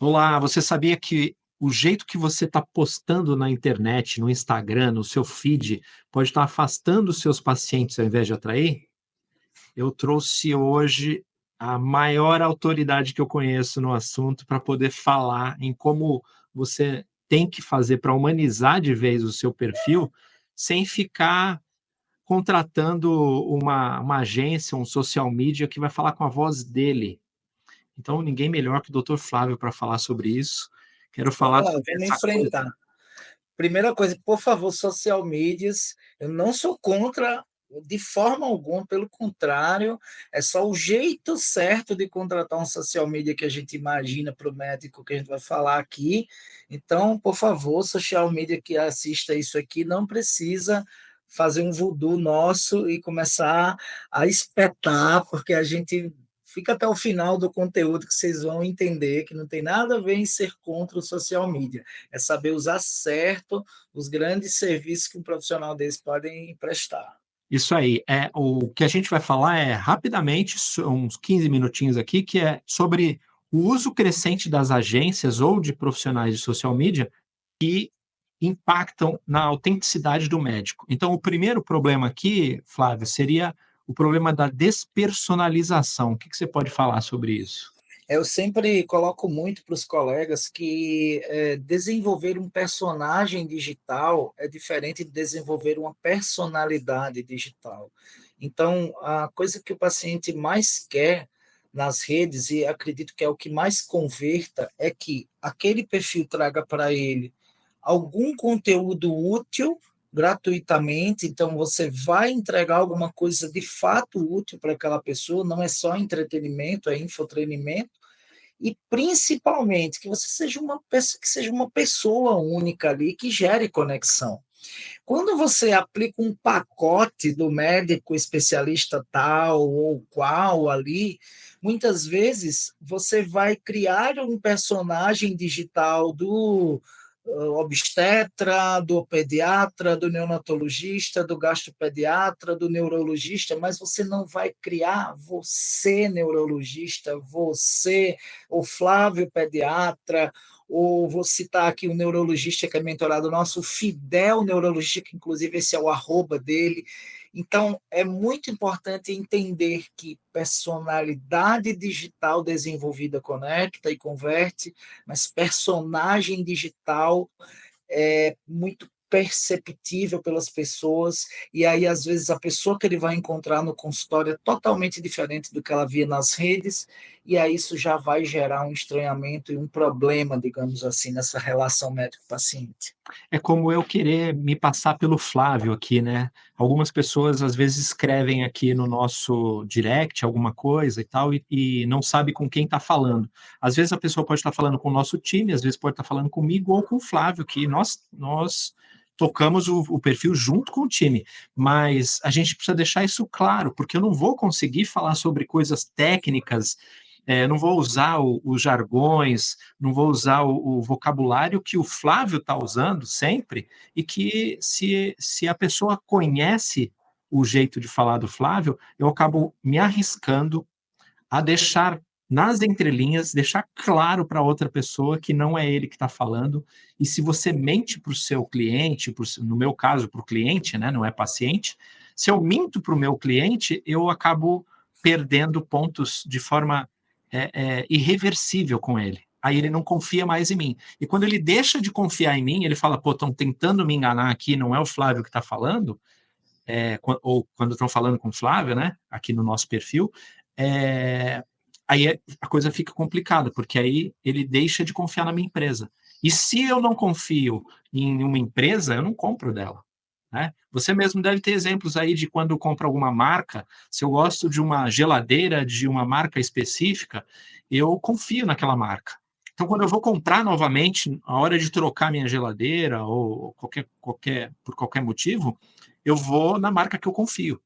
Olá, você sabia que o jeito que você está postando na internet, no Instagram, no seu feed, pode estar afastando os seus pacientes ao invés de atrair? Eu trouxe hoje a maior autoridade que eu conheço no assunto para poder falar em como você tem que fazer para humanizar de vez o seu perfil, sem ficar contratando uma agência, um social media que vai falar com a voz dele. Então, ninguém melhor que o Dr. Flávio para falar sobre isso. Quero falar Bora lá, sobre vamos essa coisa. enfrentar. Primeira coisa, por favor, social medias, eu não sou contra de forma alguma, pelo contrário, é só o jeito certo de contratar um social media que a gente imagina para o médico que a gente vai falar aqui. Então, por favor, social media que assista isso aqui, não precisa fazer um voodoo nosso e começar a espetar, porque a gente fica até o final do conteúdo que vocês vão entender que não tem nada a ver em ser contra o social media, é saber usar certo os grandes serviços que um profissional desse podem prestar. Isso aí. O que a gente vai falar é rapidamente, uns 15 minutinhos aqui, que é sobre o uso crescente das agências ou de profissionais de social media que impactam na autenticidade do médico. Então, o primeiro problema aqui, Flávio, seria o problema da despersonalização. O que você pode falar sobre isso? Eu sempre coloco muito para os colegas que desenvolver um personagem digital é diferente de desenvolver uma personalidade digital. Então, a coisa que o paciente mais quer nas redes, e acredito que é o que mais converta, é que aquele perfil traga para ele algum conteúdo útil gratuitamente, então você vai entregar alguma coisa de fato útil para aquela pessoa, não é só entretenimento, é infotenimento, e principalmente que você seja uma pessoa, que seja uma pessoa única ali que gere conexão. Quando você aplica um pacote do médico especialista tal ou qual ali, muitas vezes você vai criar um personagem digital do obstetra, do pediatra, do neonatologista, do gastropediatra, do neurologista, mas você não vai criar você, neurologista, você, o Flávio pediatra, ou vou citar aqui o neurologista que é mentorado nosso, o Fidel neurologista, que inclusive esse é o arroba dele. Então, é muito importante entender que personalidade digital desenvolvida conecta e converte, mas personagem digital é muito perceptível pelas pessoas, e aí às vezes a pessoa que ele vai encontrar no consultório é totalmente diferente do que ela via nas redes, e aí isso já vai gerar um estranhamento e um problema, digamos assim, nessa relação médico-paciente. É como eu querer me passar pelo Flávio aqui, né? Algumas pessoas às vezes escrevem aqui no nosso direct alguma coisa e tal, e não sabe com quem está falando. Às vezes a pessoa pode estar falando com o nosso time, às vezes pode estar falando comigo ou com o Flávio, que nós tocamos o perfil junto com o time, mas a gente precisa deixar isso claro, porque eu não vou conseguir falar sobre coisas técnicas, não vou usar os jargões, não vou usar o vocabulário que o Flávio está usando sempre, e que se a pessoa conhece o jeito de falar do Flávio, eu acabo me arriscando a deixar nas entrelinhas, deixar claro para outra pessoa que não é ele que está falando. E se você mente para o seu cliente, no meu caso, para o cliente, né, não é paciente, se eu minto para o meu cliente, eu acabo perdendo pontos de forma irreversível com ele. Aí ele não confia mais em mim. E quando ele deixa de confiar em mim, ele fala, pô, estão tentando me enganar aqui, não é o Flávio que está falando, ou quando estão falando com o Flávio, né, aqui no nosso perfil, é, aí a coisa fica complicada, porque aí ele deixa de confiar na minha empresa. E se eu não confio em uma empresa, eu não compro dela. Né? Você mesmo deve ter exemplos aí de quando compra alguma marca. Se eu gosto de uma geladeira de uma marca específica, eu confio naquela marca. Então, quando eu vou comprar novamente, a hora de trocar minha geladeira ou por qualquer motivo, eu vou na marca que eu confio.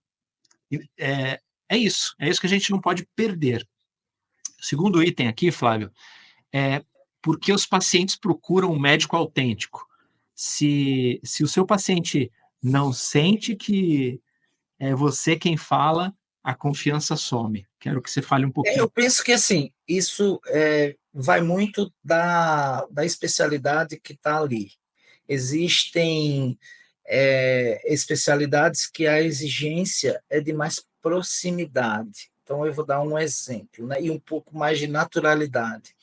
É isso que a gente não pode perder. O segundo item aqui, Flávio, é porque os pacientes procuram um médico autêntico. Se o seu paciente não sente que é você quem fala, a confiança some. Quero que você fale um pouquinho. Eu penso que assim, isso vai muito da especialidade que está ali. Existem especialidades que a exigência é de mais proximidade. Então, eu vou dar um exemplo, né? E um pouco mais de naturalidade.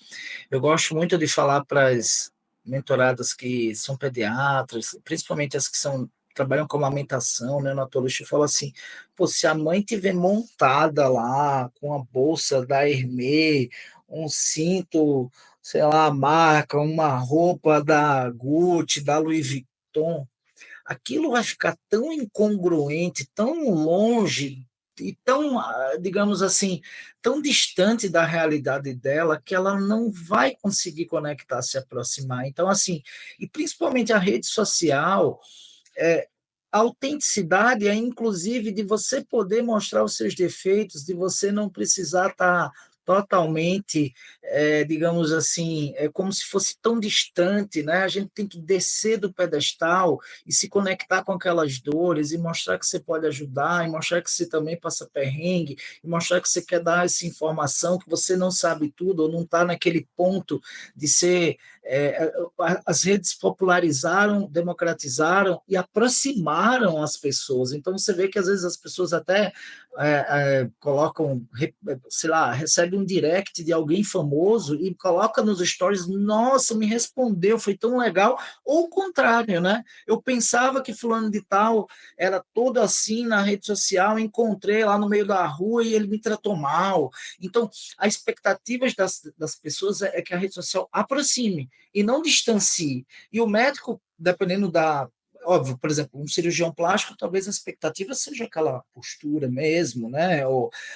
Eu gosto muito de falar para as mentoradas que são pediatras, principalmente as que trabalham com amamentação, né, neonatologista, eu falo assim, pô, se a mãe tiver montada lá com a bolsa da Hermès, um cinto, sei lá, marca, uma roupa da Gucci, da Louis Vuitton, aquilo vai ficar tão incongruente, tão longe e tão, digamos assim, tão distante da realidade dela que ela não vai conseguir conectar, se aproximar. Então, assim, e principalmente a rede social, a autenticidade é inclusive de você poder mostrar os seus defeitos, de você não precisar estar totalmente, digamos assim, é como se fosse tão distante, né? A gente tem que descer do pedestal e se conectar com aquelas dores e mostrar que você pode ajudar, e mostrar que você também passa perrengue, e mostrar que você quer dar essa informação, que você não sabe tudo ou não está naquele ponto de ser as redes popularizaram, democratizaram e aproximaram as pessoas. Então, você vê que às vezes as pessoas até colocam, sei lá, recebe um direct de alguém famoso e coloca nos stories, nossa, me respondeu, foi tão legal. Ou o contrário, né? Eu pensava que fulano de tal era todo assim na rede social, encontrei lá no meio da rua e ele me tratou mal. Então, as expectativas das pessoas é que a rede social aproxime e não distancie. E o médico, dependendo da. Óbvio, por exemplo, um cirurgião plástico, talvez a expectativa seja aquela postura mesmo, né?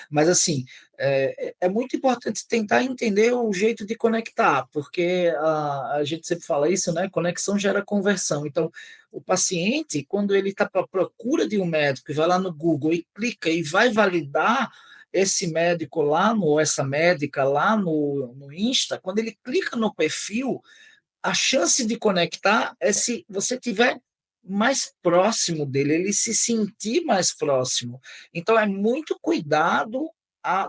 Mas, assim, é muito importante tentar entender o jeito de conectar, porque a gente sempre fala isso, né? Conexão gera conversão. Então, o paciente, quando ele está à procura de um médico, vai lá no Google e clica e vai validar esse médico lá, ou essa médica lá no Insta, quando ele clica no perfil, a chance de conectar é se você tiver mais próximo dele, ele se sentir mais próximo. Então, é muito cuidado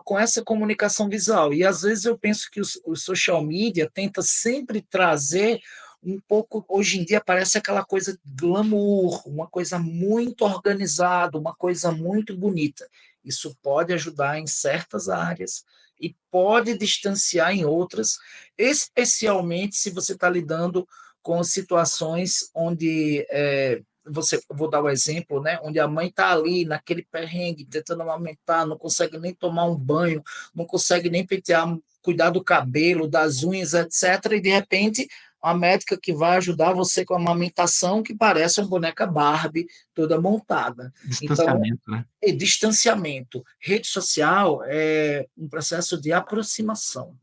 com essa comunicação visual. E, às vezes, eu penso que o social media tenta sempre trazer um pouco, hoje em dia parece aquela coisa glamour, uma coisa muito organizada, uma coisa muito bonita. Isso pode ajudar em certas áreas e pode distanciar em outras, especialmente se você está lidando com situações onde vou dar o um exemplo, né, onde a mãe está ali naquele perrengue, tentando amamentar, não consegue nem tomar um banho, não consegue nem pentear, cuidar do cabelo, das unhas, etc. E de repente a médica que vai ajudar você com a amamentação, que parece uma boneca Barbie toda montada. Então, Distanciamento, né? distanciamento. Rede social é um processo de aproximação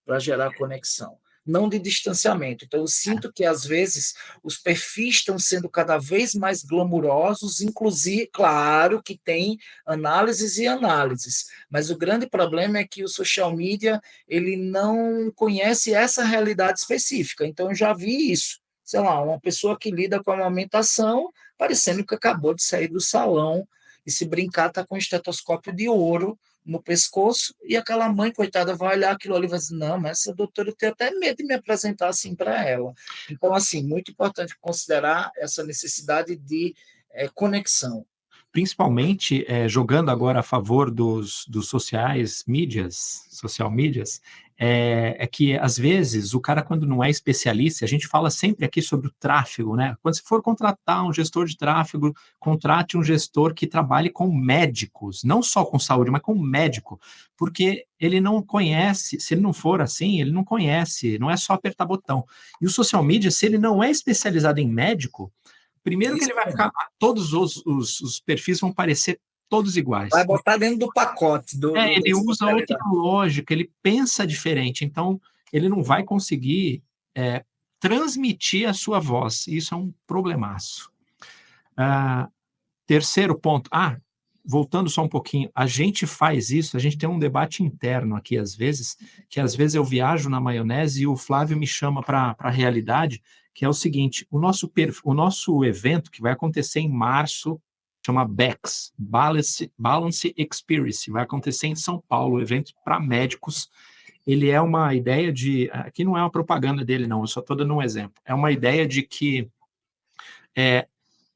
para gerar conexão, não de distanciamento. Então, eu sinto que, às vezes, os perfis estão sendo cada vez mais glamurosos, inclusive, claro que tem análises e análises, mas o grande problema é que o social media ele não conhece essa realidade específica. Então, eu já vi isso. Sei lá, uma pessoa que lida com a amamentação, parecendo que acabou de sair do salão e se brincar, tá com um estetoscópio de ouro no pescoço, e aquela mãe, coitada, vai olhar aquilo ali e vai dizer, não, mas essa doutora, eu tenho até medo de me apresentar assim para ela. Então, assim, muito importante considerar essa necessidade de conexão. Principalmente jogando agora a favor dos social medias, é que às vezes o cara, quando não é especialista, a gente fala sempre aqui sobre o tráfego, né? Quando você for contratar um gestor de tráfego, contrate um gestor que trabalhe com médicos, não só com saúde, mas com médico, porque ele não conhece, se ele não for assim, ele não conhece, não é só apertar botão. E o social media, se ele não é especializado em médico, primeiro que Isso ele vai ficar, todos os perfis vão parecer todos vai iguais. botar dentro do pacote da Ele usa outra especialidade. lógica, ele pensa diferente, então ele não vai conseguir transmitir a sua voz. Isso é um problemaço. Terceiro ponto. Voltando só um pouquinho, a gente faz isso, a gente tem um debate interno aqui às vezes, que às vezes eu viajo na maionese e o Flávio me chama para a realidade, que é o seguinte, o nosso evento, que vai acontecer em março, chama BEX, Balance Experience, vai acontecer em São Paulo, evento para médicos. ele é uma ideia de... Aqui não é uma propaganda dele, não, eu só estou dando um exemplo. É uma ideia de que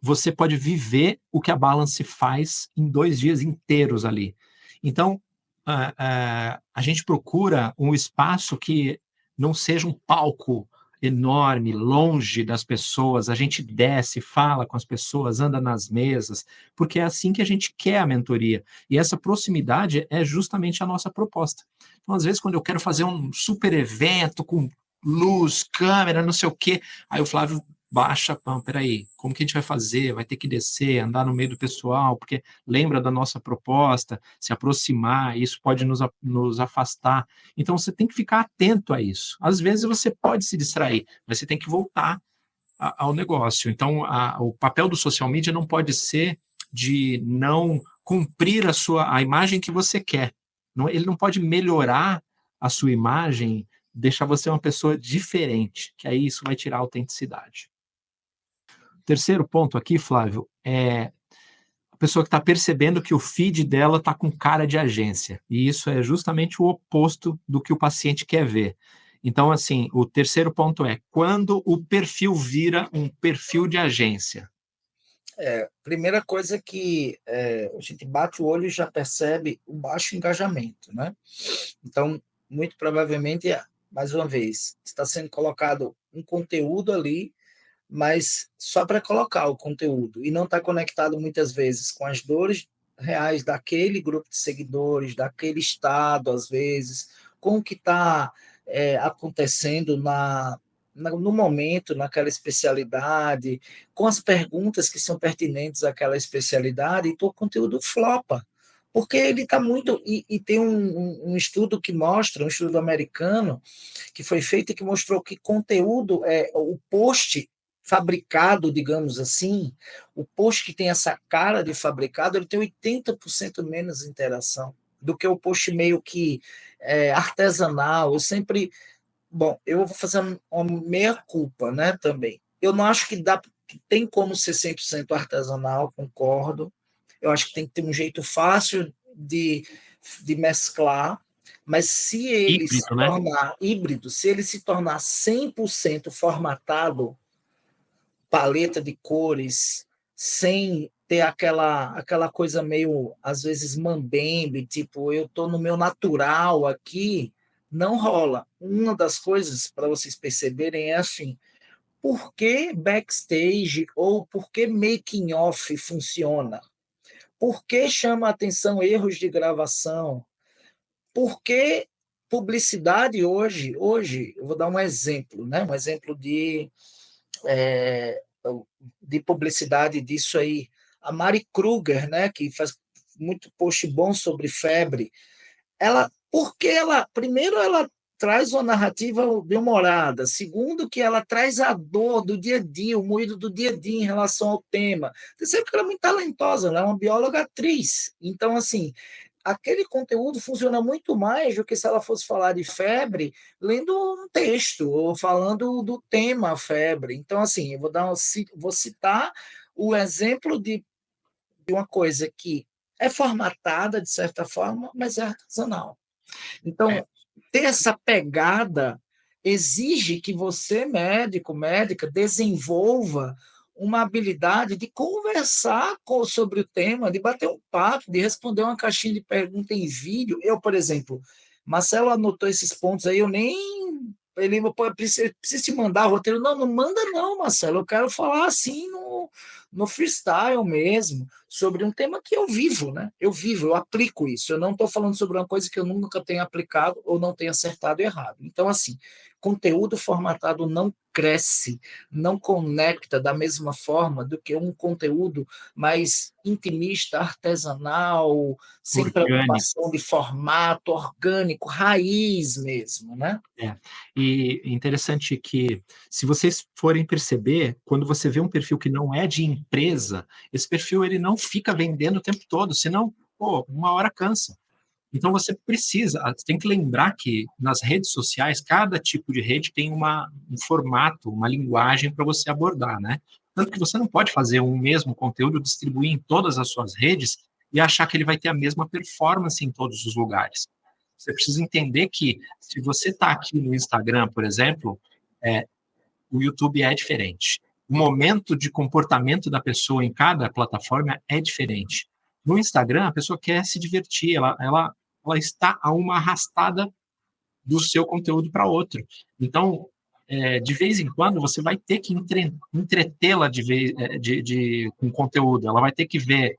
você pode viver o que a Balance faz em 2 dias inteiros ali. Então, a gente procura um espaço que não seja um palco enorme, longe das pessoas, a gente desce, fala com as pessoas, anda nas mesas, porque é assim que a gente quer a mentoria. E essa proximidade é justamente a nossa proposta. Então, às vezes, quando eu quero fazer um super evento com luz, câmera, não sei o quê, aí o Flávio baixa, peraí, como que a gente vai fazer? Vai ter que descer, andar no meio do pessoal, porque lembra da nossa proposta, se aproximar, isso pode nos afastar. Então, você tem que ficar atento a isso. Às vezes você pode se distrair, mas você tem que voltar ao negócio. Então, o papel do social media não pode ser de não cumprir a imagem que você quer. Não, ele não pode melhorar a sua imagem, deixar você uma pessoa diferente, que aí isso vai tirar a autenticidade. Terceiro ponto aqui, Flávio, é a pessoa que está percebendo que o feed dela está com cara de agência. E isso é justamente o oposto do que o paciente quer ver. Então, assim, o terceiro ponto é quando o perfil vira um perfil de agência. Primeira coisa que a gente bate o olho e já percebe o baixo engajamento, né? Então, muito provavelmente, mais uma vez, está sendo colocado um conteúdo ali, mas só para colocar o conteúdo, e não está conectado muitas vezes com as dores reais daquele grupo de seguidores, daquele estado, às vezes, com o que está acontecendo no momento, naquela especialidade, com as perguntas que são pertinentes àquela especialidade, e o conteúdo flopa. Porque ele está muito. E tem um estudo que mostra, um estudo americano, que foi feito e que mostrou que conteúdo, o post fabricado, digamos assim, o post que tem essa cara de fabricado, ele tem 80% menos interação do que o post meio que artesanal. Eu sempre. Bom, eu vou fazer uma meia-culpa, né, também. Eu não acho que tem como ser 100% artesanal, concordo. Eu acho que tem que ter um jeito fácil de mesclar, mas se ele se Híbrido, né? tornar híbrido, se ele se tornar 100% formatado, paleta de cores, sem ter aquela coisa meio, às vezes, mambembe, tipo, eu estou no meu natural aqui, não rola. Uma das coisas, para vocês perceberem, é assim, por que backstage ou por que making off funciona? Por que chama a atenção erros de gravação? Por que publicidade hoje? Hoje, eu vou dar um exemplo, né? Um exemplo é, de publicidade disso aí. A Mari Kruger, né? Que faz muito post bom sobre febre. Porque ela, primeiro, ela traz uma narrativa bem-humorada. Segundo, que ela traz a dor do dia a dia, o moído do dia a dia em relação ao tema. Terceiro, que ela é muito talentosa, ela é uma bióloga atriz. Então, assim, aquele conteúdo funciona muito mais do que se ela fosse falar de febre lendo um texto ou falando do tema febre. Então, assim, vou citar o exemplo de uma coisa que é formatada, de certa forma, mas é artesanal. É, Então, ter essa pegada exige que você, médico, médica, desenvolva uma habilidade de conversar sobre o tema, de bater um papo, de responder uma caixinha de pergunta em vídeo. Eu, por exemplo, Marcelo anotou esses pontos aí, eu nem. Ele precisa te mandar o roteiro. Não, não manda, não, Marcelo. Eu quero falar assim no freestyle mesmo, sobre um tema que eu vivo, né? Eu vivo, eu aplico isso. Eu não estou falando sobre uma coisa que eu nunca tenha aplicado ou não tenha acertado errado. Então, assim, conteúdo formatado não cresce, não conecta da mesma forma do que um conteúdo mais intimista, artesanal, sem orgânico. preocupação de formato, orgânico, raiz mesmo, né? É. E interessante que, se vocês forem perceber, quando você vê um perfil que não é de empresa, esse perfil ele não fica vendendo o tempo todo, senão, pô, uma hora cansa. Então você você tem que lembrar que nas redes sociais, cada tipo de rede tem um formato, uma linguagem para você abordar, né? Tanto que você não pode fazer um mesmo conteúdo, distribuir em todas as suas redes e achar que ele vai ter a mesma performance em todos os lugares. Você precisa entender que, se você está aqui no Instagram, por exemplo, o YouTube é diferente. O momento de comportamento da pessoa em cada plataforma é diferente. No Instagram, a pessoa quer se divertir, ela está a uma arrastada do seu conteúdo para outro. Então, de vez em quando, você vai ter que entretê-la com conteúdo. Ela vai ter que ver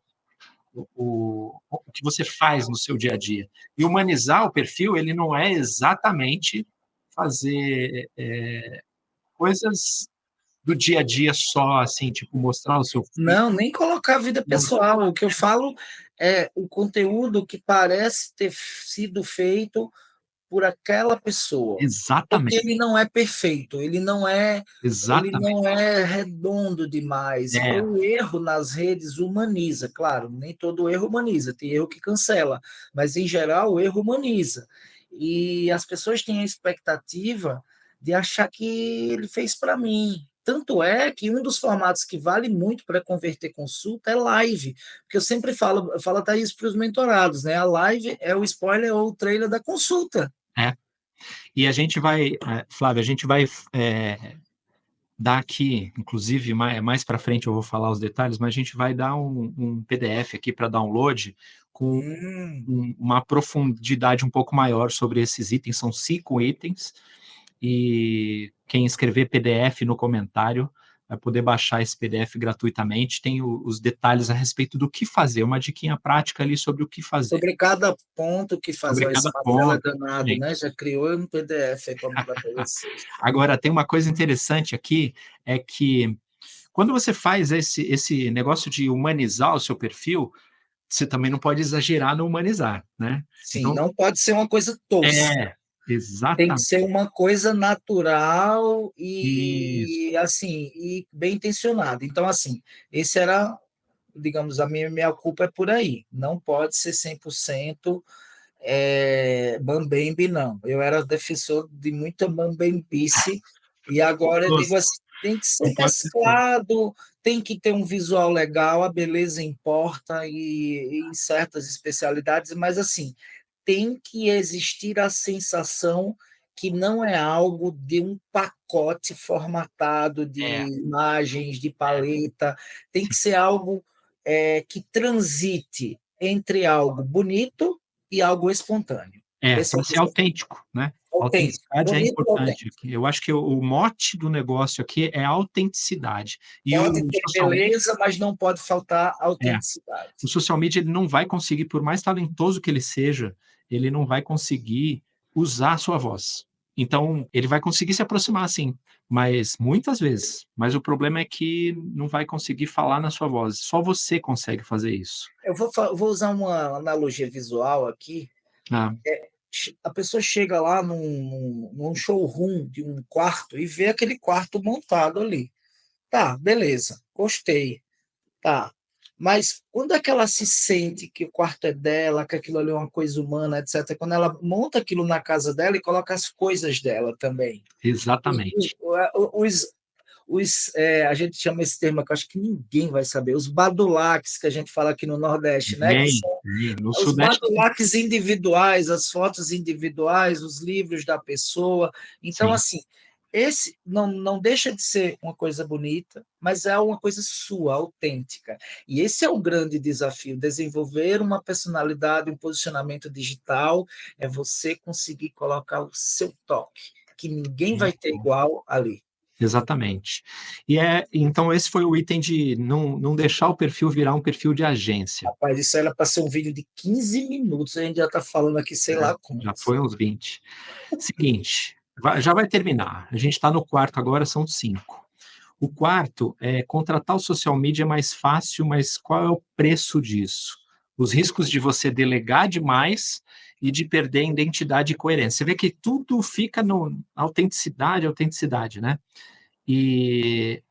o que você faz no seu dia a dia. E humanizar o perfil, ele não é exatamente fazer coisas do dia a dia só, assim, tipo, mostrar o seu filho. Não, nem colocar a vida pessoal. O que eu falo é o conteúdo que parece ter sido feito por aquela pessoa, porque Exatamente, ele não é perfeito, ele exatamente. não é redondo demais. É, O erro nas redes humaniza, claro, nem todo erro humaniza, tem erro que cancela, mas em geral o erro humaniza. E as pessoas têm a expectativa de achar que ele fez para mim. Tanto é que um dos formatos que vale muito para converter consulta é live, porque eu sempre falo até isso para os mentorados, né? A live é o spoiler ou o trailer da consulta. é. E a gente vai, Flávio, a gente vai dar aqui, inclusive, mais para frente eu vou falar os detalhes, mas a gente vai dar um PDF aqui para download com Hum. uma profundidade um pouco maior sobre esses itens. São 5 itens, e quem escrever PDF no comentário vai poder baixar esse PDF gratuitamente. Tem os detalhes a respeito do que fazer, uma diquinha prática ali sobre o que fazer. Sobre cada ponto que fazer, Sobre o cada Espadela é ponto. danado, né? Já criou um PDF aí para mandar para vocês. Agora, tem uma coisa interessante aqui, é que quando você faz esse negócio de humanizar o seu perfil, você também não pode exagerar no humanizar, né? Sim, Então, não pode ser uma coisa tosca. Tem que exatamente ser uma coisa natural isso. e assim, e bem intencionada. Então, assim, esse era, digamos, a minha culpa é por aí. Não pode ser 100% mambembe, não. Eu era defensor de muita mambembice e agora eu digo assim, tem que ser Não pode ser tudo. mesclado, tem que ter um visual legal, a beleza importa e em certas especialidades, mas assim, tem que existir a sensação que não é algo de um pacote formatado É, de imagens, de paleta, tem sim. que ser algo que transite entre algo bonito e algo espontâneo. Esse é Para o ser desafio. autêntico, né? Autêntico, Autenticidade é bonito e importante autêntico. aqui. Eu acho que o mote do negócio aqui é autenticidade. E o Pode ter social media, beleza, mas não pode faltar é, o autenticidade. social media ele não vai conseguir, por mais talentoso que ele seja, ele não vai conseguir usar a sua voz. Então, ele vai conseguir se aproximar, sim, mas muitas vezes. Mas o problema é que não vai conseguir falar na sua voz. Só você consegue fazer isso. Vou usar uma analogia visual aqui. Ah, A pessoa chega lá num showroom de um quarto e vê aquele quarto montado ali. Tá, beleza, gostei. Tá. Mas quando é que ela se sente que o quarto é dela, que aquilo ali é uma coisa humana, etc., quando ela monta aquilo na casa dela e coloca as coisas dela também. exatamente. Os, a gente chama esse termo que eu acho que ninguém vai saber, os badulaques que a gente fala aqui no Nordeste, né? Que Bem, são no os Sudeste, badulaques individuais, as fotos individuais, os livros da pessoa. Então, sim. assim, esse não deixa de ser uma coisa bonita, mas é uma coisa sua, autêntica. E esse é o grande desafio, desenvolver uma personalidade, um posicionamento digital, é você conseguir colocar o seu toque, que ninguém vai ter igual ali. Exatamente. Então esse foi o item de não deixar o perfil virar um perfil de agência, Rapaz, isso era para ser um vídeo de 15 minutos, a gente já está falando aqui, sei né, lá já quantos. foi uns 20. Seguinte, já vai terminar, a gente está no quarto agora, são 5. O quarto é contratar o social media é mais fácil, mas qual é o preço disso? Os riscos de você delegar demais e de perder a identidade e coerência. Você vê que tudo fica no autenticidade, né? E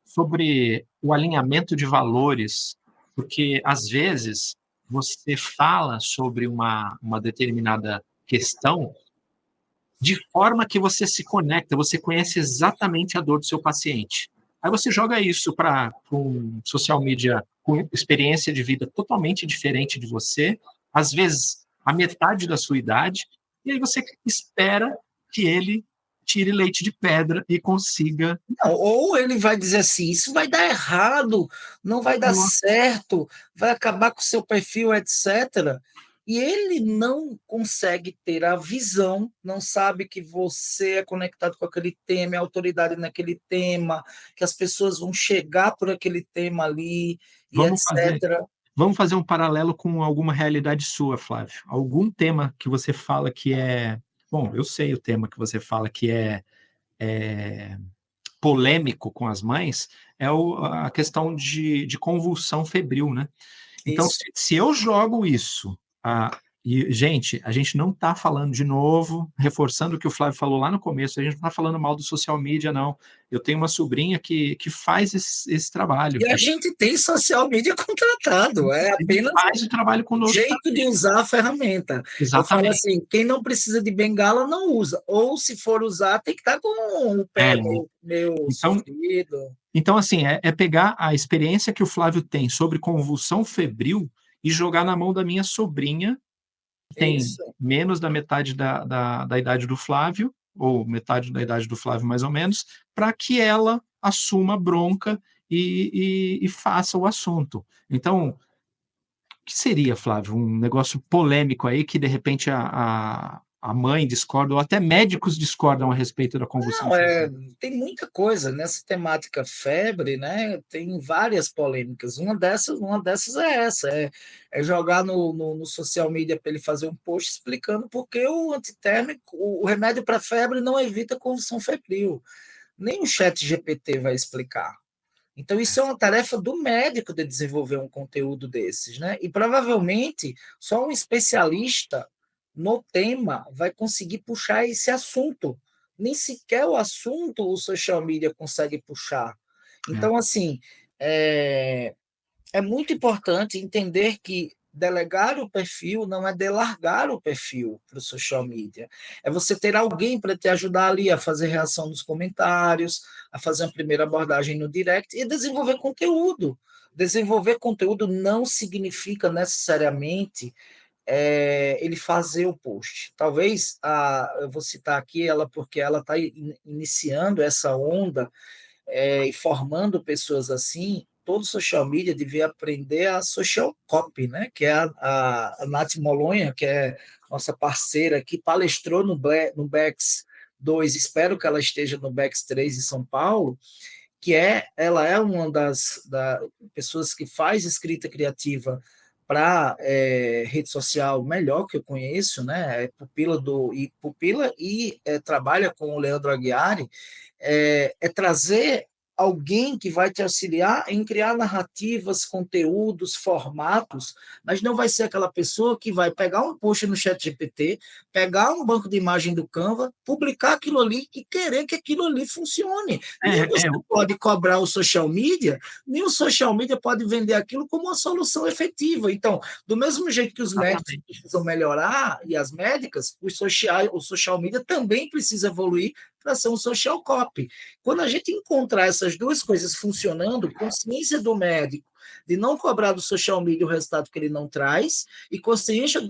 sobre o alinhamento de valores, porque às vezes você fala sobre uma determinada questão de forma que você se conecta, você conhece exatamente a dor do seu paciente. Aí você joga isso para um social media com experiência de vida totalmente diferente de você, às vezes a metade da sua idade, e aí você espera que ele tire leite de pedra e consiga... Não, ou ele vai dizer assim: isso vai dar errado, não vai dar Nossa, certo, vai acabar com o seu perfil, etc. E ele não consegue ter a visão, não sabe que você é conectado com aquele tema, é autoridade naquele tema, que as pessoas vão chegar por aquele tema ali, e vamos fazer etc. vamos fazer um paralelo com alguma realidade sua, Flávio. Algum tema que você fala que é... Bom, eu sei o tema que você fala que é polêmico com as mães, é a questão de convulsão febril, né? Então, Isso. se eu jogo isso, e, gente, a gente não está falando de novo, reforçando o que o Flávio falou lá no começo, a gente não está falando mal do social media, não. Eu tenho uma sobrinha que faz esse trabalho. E a gente tem social media contratado, é Ele apenas faz o trabalho o conosco jeito de também. usar a ferramenta. Eu falo Exatamente. assim, quem não precisa de bengala não usa, ou se for usar tem que estar com o É, pé meio então, sofrido. então, assim, é pegar a experiência que o Flávio tem sobre convulsão febril e jogar na mão da minha sobrinha, que tem Isso, menos da metade da idade do Flávio, ou metade da idade do Flávio, mais ou menos, para que ela assuma a bronca e faça o assunto. Então, o que seria, Flávio, um negócio polêmico aí que, de repente, a mãe discorda, ou até médicos discordam a respeito da convulsão não, febril? tem muita coisa nessa temática febre, né? Tem várias polêmicas. Uma dessas é essa, é jogar no social media para ele fazer um post explicando por que o antitérmico, o remédio para febre não evita convulsão febril. Nem o chat GPT vai explicar. Então, isso é uma tarefa do médico de desenvolver um conteúdo desses, né? E provavelmente só um especialista no tema vai conseguir puxar esse assunto. Nem sequer o assunto o social media consegue puxar. É, Então, assim, é, é muito importante entender que delegar o perfil não é delargar o perfil para o social media. É você ter alguém para te ajudar ali a fazer reação nos comentários, a fazer uma primeira abordagem no direct e desenvolver conteúdo. Desenvolver conteúdo não significa necessariamente ele fazer o post. Talvez, eu vou citar aqui ela porque ela está iniciando essa onda e formando pessoas assim, todo social media devia aprender a social copy, né? Que é a Nath Molonha, que é nossa parceira, que palestrou no Bex 2, espero que ela esteja no Bex 3 em São Paulo, ela é uma das pessoas que faz escrita criativa para rede social melhor que eu conheço, né? É pupila e trabalha com o Leandro Aguiari, trazer alguém que vai te auxiliar em criar narrativas, conteúdos, formatos, mas não vai ser aquela pessoa que vai pegar um post no chat GPT, pegar um banco de imagem do Canva, publicar aquilo ali e querer que aquilo ali funcione. Nem é, você pode cobrar o social media, nem o social media pode vender aquilo como uma solução efetiva. Então, do mesmo jeito que os médicos exatamente. precisam melhorar e as médicas, o social media também precisa evoluir para ser um social copy. Quando a gente encontrar essas duas coisas funcionando, consciência do médico de não cobrar do social media o resultado que ele não traz, e consciência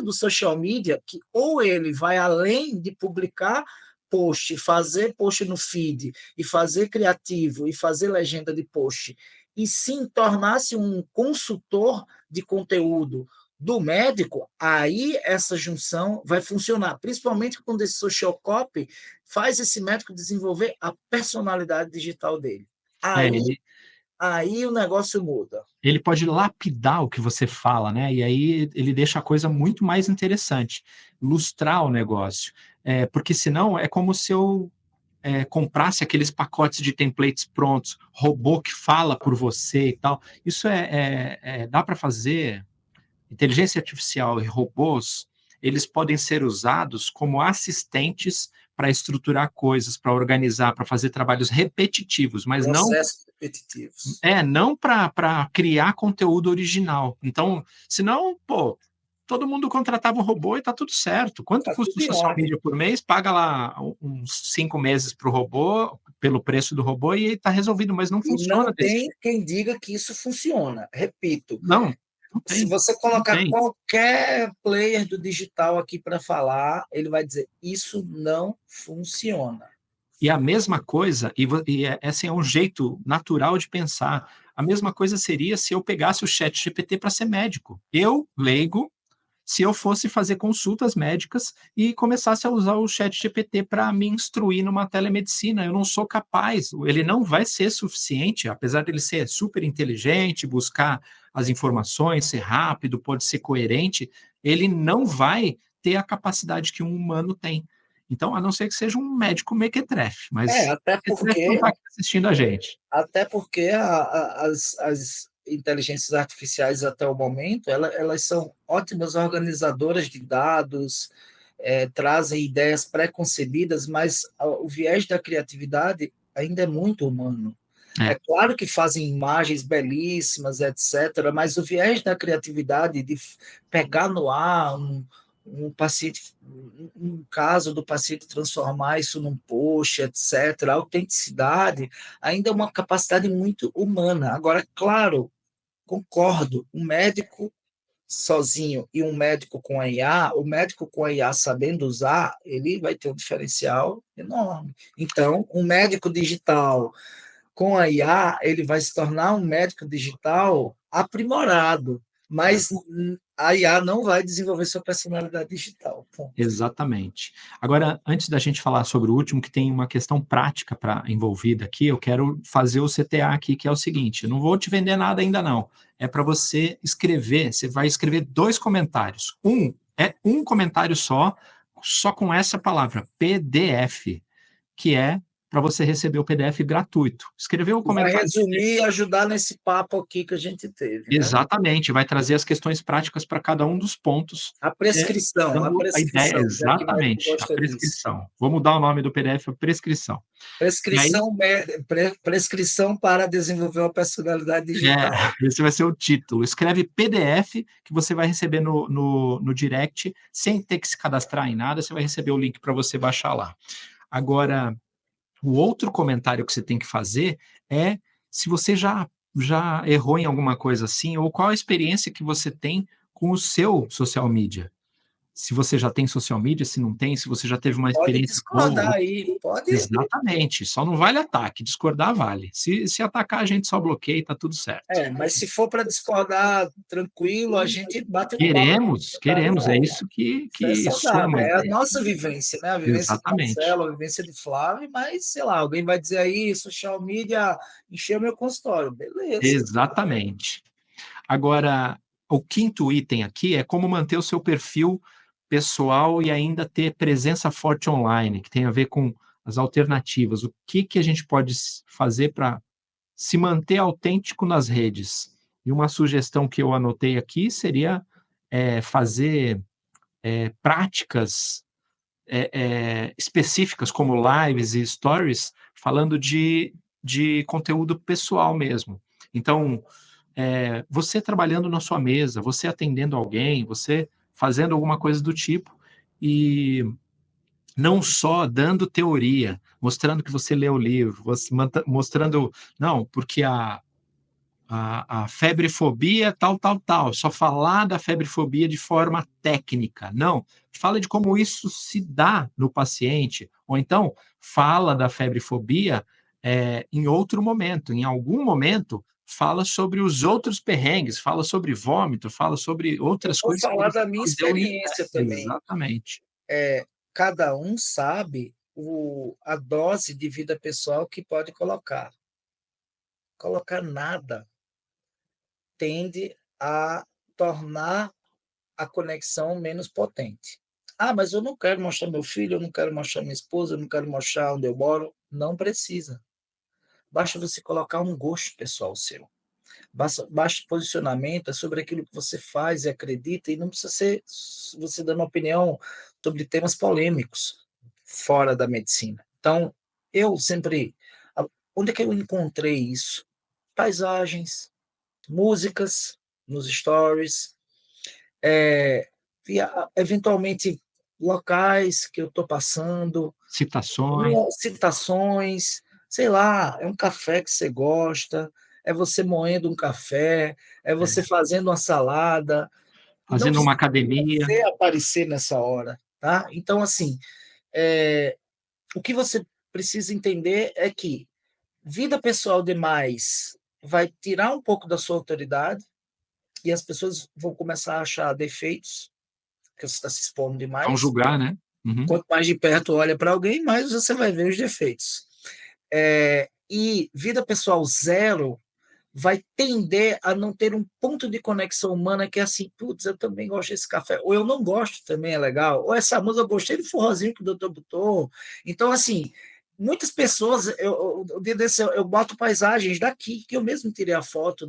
do social media que ou ele vai além de publicar post, fazer post no feed, e fazer criativo, e fazer legenda de post, e sim tornar-se um consultor de conteúdo do médico, aí essa junção vai funcionar, principalmente quando esse social copy faz esse médico desenvolver a personalidade digital dele. É, Aí o negócio muda. ele pode lapidar o que você fala, né? E aí ele deixa a coisa muito mais interessante, lustrar o negócio. Porque senão é como se eu comprasse aqueles pacotes de templates prontos, robô que fala por você e tal. Isso dá para fazer. Inteligência artificial e robôs, eles podem ser usados como assistentes para estruturar coisas, para organizar, para fazer trabalhos repetitivos, mas Processos repetitivos. não para criar conteúdo original. Então, senão, pô, todo mundo contratava um robô e está tudo certo. Quanto Tá custa tudo o em social ordem. media por mês? Paga lá uns 5 meses para o robô, pelo preço do robô, e está resolvido, mas não E funciona não desse tem jeito. quem diga que isso funciona. Repito, Não. Não Se tem, você não colocar tem. qualquer player do digital aqui para falar, ele vai dizer: isso não funciona. E a mesma coisa, esse é um jeito natural de pensar. A mesma coisa seria se eu pegasse o chat GPT para ser médico. Eu, leigo, se eu fosse fazer consultas médicas e começasse a usar o chat GPT para me instruir numa telemedicina. Eu não sou capaz, ele não vai ser suficiente, apesar dele ser super inteligente, buscar as informações, ser rápido, pode ser coerente, ele não vai ter a capacidade que um humano tem. Então, a não ser que seja um médico mequetrefe, É, mas até mequetrefe não porque, está aqui assistindo a gente. até porque as inteligências artificiais até o momento, elas são ótimas organizadoras de dados, trazem ideias pré-concebidas, mas o viés da criatividade ainda é muito humano. É É, claro que fazem imagens belíssimas, etc., mas o viés da criatividade de pegar no ar um paciente, um caso do paciente transformar isso num post, etc., a autenticidade ainda é uma capacidade muito humana. Agora, claro, concordo, um médico sozinho e um médico com a IA, o médico com a IA sabendo usar, ele vai ter um diferencial enorme. Então, um médico digital com a IA, ele vai se tornar um médico digital aprimorado, mas a IA não vai desenvolver sua personalidade digital. Ponto. exatamente. Agora, antes da gente falar sobre o último, que tem uma questão prática para envolvida aqui, eu quero fazer o CTA aqui, que é o seguinte: eu não vou te vender nada ainda não. É para você escrever, você vai escrever 2 comentários. É um comentário só com essa palavra, PDF, que é para você receber o PDF gratuito. Escreveu o Vai comentário. resumir e ajudar nesse papo aqui que a gente teve, né? Exatamente, vai trazer as questões práticas para cada um dos pontos, A dando a ideia, prescrição, já que médico exatamente, a gosta disso. prescrição. Vou mudar o nome do PDF para prescrição. E aí, Prescrição para desenvolver uma personalidade é, digital. esse vai ser o título. Escreve PDF que você vai receber no direct, sem ter que se cadastrar em nada, você vai receber o link para você baixar lá. Agora, o outro comentário que você tem que fazer é se você já errou em alguma coisa assim, ou qual a experiência que você tem com o seu social media. Se você já tem social media, se não tem, se você já teve uma Pode experiência discordar boa. aí, pode. Exatamente, só não vale ataque, discordar vale. Se atacar, a gente só bloqueia e tá tudo certo. Mas se for para discordar tranquilo, a gente bate um papo nos Queremos, comentários queremos, é aí. isso que, Isso é que saudável, soma a é a ideia. nossa vivência, né? A vivência de Exatamente, Marcelo, a vivência de Flávio, mas sei lá, alguém vai dizer aí, social media encheu meu consultório. Beleza. exatamente. Agora, o quinto item aqui é como manter o seu perfil pessoal e ainda ter presença forte online, que tem a ver com as alternativas. O que a gente pode fazer para se manter autêntico nas redes? E uma sugestão que eu anotei aqui seria fazer práticas específicas, como lives e stories, falando de conteúdo pessoal mesmo. Então, você trabalhando na sua mesa, você atendendo alguém, você fazendo alguma coisa do tipo, e não só dando teoria, mostrando que você leu o livro, mostrando, não, porque a febrefobia tal, tal, tal, só falar da febrefobia de forma técnica. Não, fala de como isso se dá no paciente, ou então fala da febrefobia em outro momento, em algum momento, fala sobre os outros perrengues, fala sobre vômito, fala sobre Eu outras vou coisas que falar você da minha pode ter o experiência também. exatamente. Cada um sabe a dose de vida pessoal que pode colocar. Colocar nada tende a tornar a conexão menos potente. Ah, mas eu não quero mostrar meu filho, eu não quero mostrar minha esposa, eu não quero mostrar onde eu moro. Não precisa. Basta você colocar um gosto pessoal seu. Basta posicionamento é sobre aquilo que você faz e acredita, e não precisa ser você dando opinião sobre temas polêmicos fora da medicina. Então, eu sempre. Onde é que eu encontrei isso? Paisagens, músicas nos stories, é, eventualmente locais que eu estou passando, Citações, citações, sei lá, é um café que você gosta, é você moendo um café, é você fazendo uma salada. Não fazendo uma precisa academia. você aparecer nessa hora, tá? Então, assim, o que você precisa entender é que vida pessoal demais vai tirar um pouco da sua autoridade e as pessoas vão começar a achar defeitos, que você está se expondo Vão demais. julgar, né? Uhum. Quanto mais de perto olha para alguém, mais você vai ver os defeitos. E vida pessoal zero vai tender a não ter um ponto de conexão humana que é assim, putz, eu também gosto desse café, ou eu não gosto, também é legal, ou essa música eu gostei do forrozinho que o doutor botou. Então, assim, muitas pessoas, eu boto paisagens daqui, que eu mesmo tirei a foto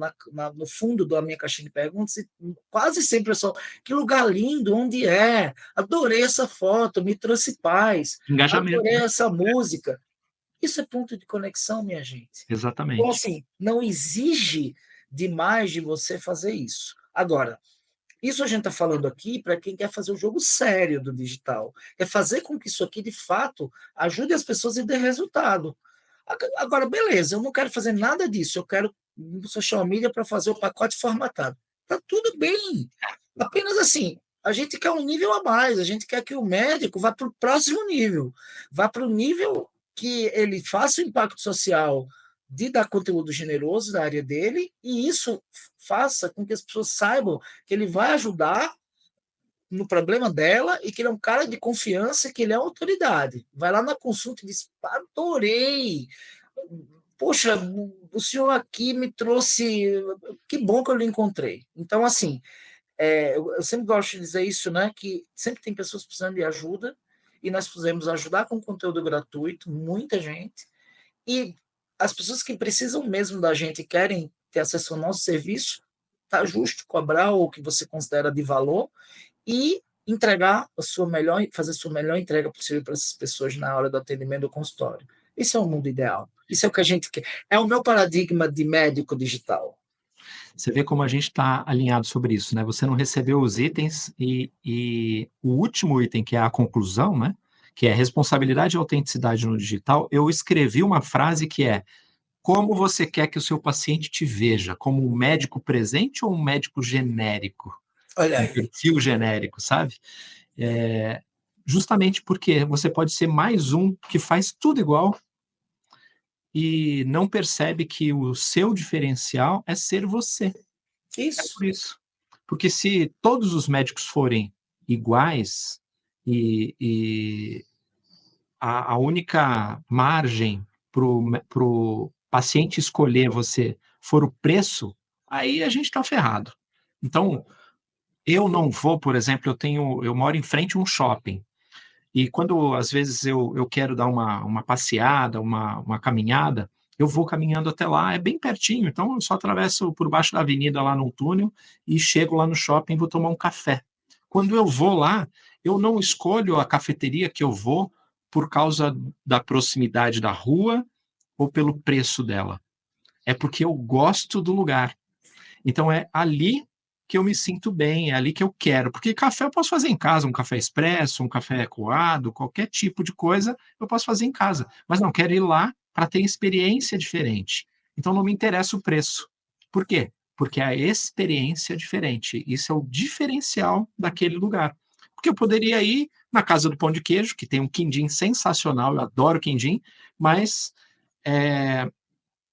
no fundo da minha caixinha de perguntas, e quase sempre eu só, que lugar lindo, onde é? Adorei essa foto, me trouxe paz, Engajamento, adorei né? essa música. Isso é ponto de conexão, minha gente. Então, Exatamente. assim, não exige demais de você fazer isso. Agora, isso a gente está falando aqui para quem quer fazer o jogo sério do digital. É fazer com que isso aqui, de fato, ajude as pessoas e dê resultado. Agora, beleza, eu não quero fazer nada disso. Eu quero um social media para fazer o pacote formatado. Tá tudo bem. Apenas assim, a gente quer um nível a mais. A gente quer que o médico vá para o próximo nível. Vá para o nível que ele faça o impacto social de dar conteúdo generoso da área dele, e isso faça com que as pessoas saibam que ele vai ajudar no problema dela e que ele é um cara de confiança, que ele é autoridade. Vai lá na consulta e diz: adorei, poxa, o senhor aqui me trouxe, que bom que eu lhe encontrei. Então, assim, eu sempre gosto de dizer isso, né? Que sempre tem pessoas precisando de ajuda e nós podemos ajudar com conteúdo gratuito, muita gente, e as pessoas que precisam mesmo da gente e querem ter acesso ao nosso serviço, tá justo cobrar o que você considera de valor e entregar a sua melhor, fazer a sua melhor entrega possível para essas pessoas na hora do atendimento do consultório. Isso é o mundo ideal. Isso é o que a gente quer. É o meu paradigma de médico digital. Você vê como a gente está alinhado sobre isso, né? Você não recebeu os itens e o último item, que é a conclusão, né? Que é responsabilidade e autenticidade no digital, eu escrevi uma frase que é: como você quer que o seu paciente te veja? Como um médico presente ou um médico genérico? Olha Um aí. perfil genérico, sabe? Justamente porque você pode ser mais um que faz tudo igual e não percebe que o seu diferencial é ser você. É Isso. por isso. Porque se todos os médicos forem iguais e a única margem para o paciente escolher você for o preço, aí a gente está ferrado. Então, eu não vou, por exemplo, eu moro em frente a um shopping. E quando, às vezes, eu quero dar uma passeada, uma caminhada, eu vou caminhando até lá, é bem pertinho, então eu só atravesso por baixo da avenida lá no túnel e chego lá no shopping e vou tomar um café. Quando eu vou lá, eu não escolho a cafeteria que eu vou por causa da proximidade da rua ou pelo preço dela. É porque eu gosto do lugar. Então é ali que eu me sinto bem, é ali que eu quero. Porque café eu posso fazer em casa, um café expresso, um café coado, qualquer tipo de coisa eu posso fazer em casa. Mas não quero ir lá para ter experiência diferente. Então não me interessa o preço. Por quê? Porque a experiência é diferente. Isso é o diferencial daquele lugar. Porque eu poderia ir na Casa do Pão de Queijo, que tem um quindim sensacional, eu adoro quindim, mas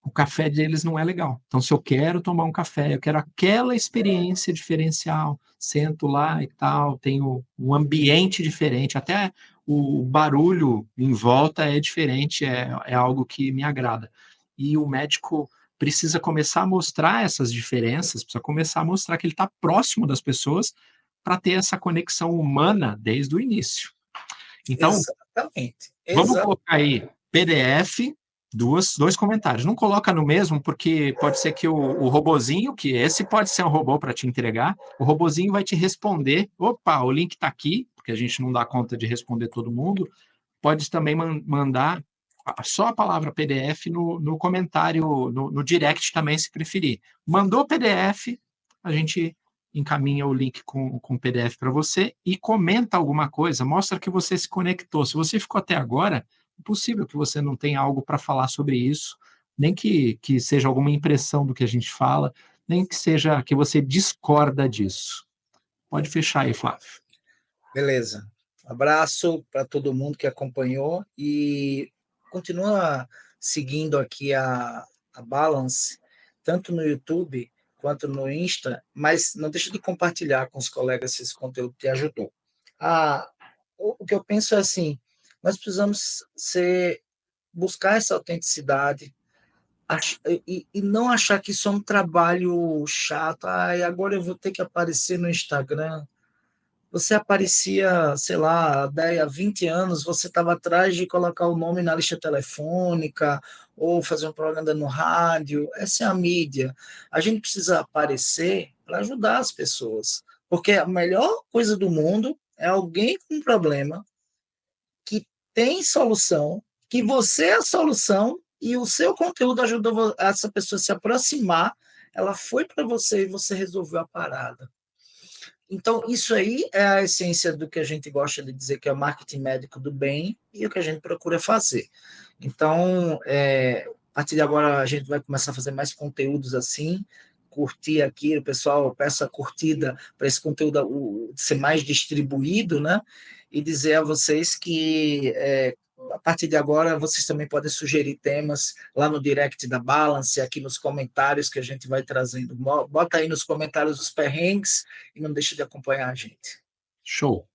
o café deles não é legal. Então, se eu quero tomar um café, eu quero aquela experiência diferencial, sento lá e tal, tenho um ambiente diferente, até o barulho em volta é diferente, é algo que me agrada. E o médico precisa começar a mostrar essas diferenças, precisa começar a mostrar que ele está próximo das pessoas para ter essa conexão humana desde o início. Então, Exatamente. vamos Exatamente. colocar aí PDF, dois comentários. Não coloca no mesmo, porque pode ser que o robozinho, que esse pode ser um robô para te entregar, o robozinho vai te responder. Opa, o link está aqui, porque a gente não dá conta de responder todo mundo. Pode também mandar só a palavra PDF no comentário, no direct também, se preferir. Mandou PDF, a gente encaminha o link com o PDF para você e comenta alguma coisa, mostra que você se conectou. Se você ficou até agora, é possível que você não tenha algo para falar sobre isso, nem que seja alguma impressão do que a gente fala, nem que seja que você discorda disso. Pode fechar aí, Flávio. Beleza. Abraço para todo mundo que acompanhou e continua seguindo aqui a Balance, tanto no YouTube quanto no Insta, mas não deixa de compartilhar com os colegas se esse conteúdo te ajudou. Ah, o que eu penso é assim, nós precisamos buscar essa autenticidade e não achar que isso é um trabalho chato. Agora eu vou ter que aparecer no Instagram. Você aparecia, sei lá, há 10, há 20 anos, você estava atrás de colocar o nome na lista telefônica ou fazer um propaganda no rádio. Essa é a mídia. A gente precisa aparecer para ajudar as pessoas, porque a melhor coisa do mundo é alguém com um problema que tem solução, que você é a solução e o seu conteúdo ajudou essa pessoa a se aproximar, ela foi para você e você resolveu a parada. Então, isso aí é a essência do que a gente gosta de dizer que é o marketing médico do bem e o que a gente procura fazer. Então, a partir de agora, a gente vai começar a fazer mais conteúdos assim, curtir aqui, o pessoal peça a curtida para esse conteúdo ser mais distribuído, né? E dizer a vocês que a partir de agora vocês também podem sugerir temas lá no direct da Balance, aqui nos comentários que a gente vai trazendo. Bota aí nos comentários os perrengues e não deixe de acompanhar a gente. Show.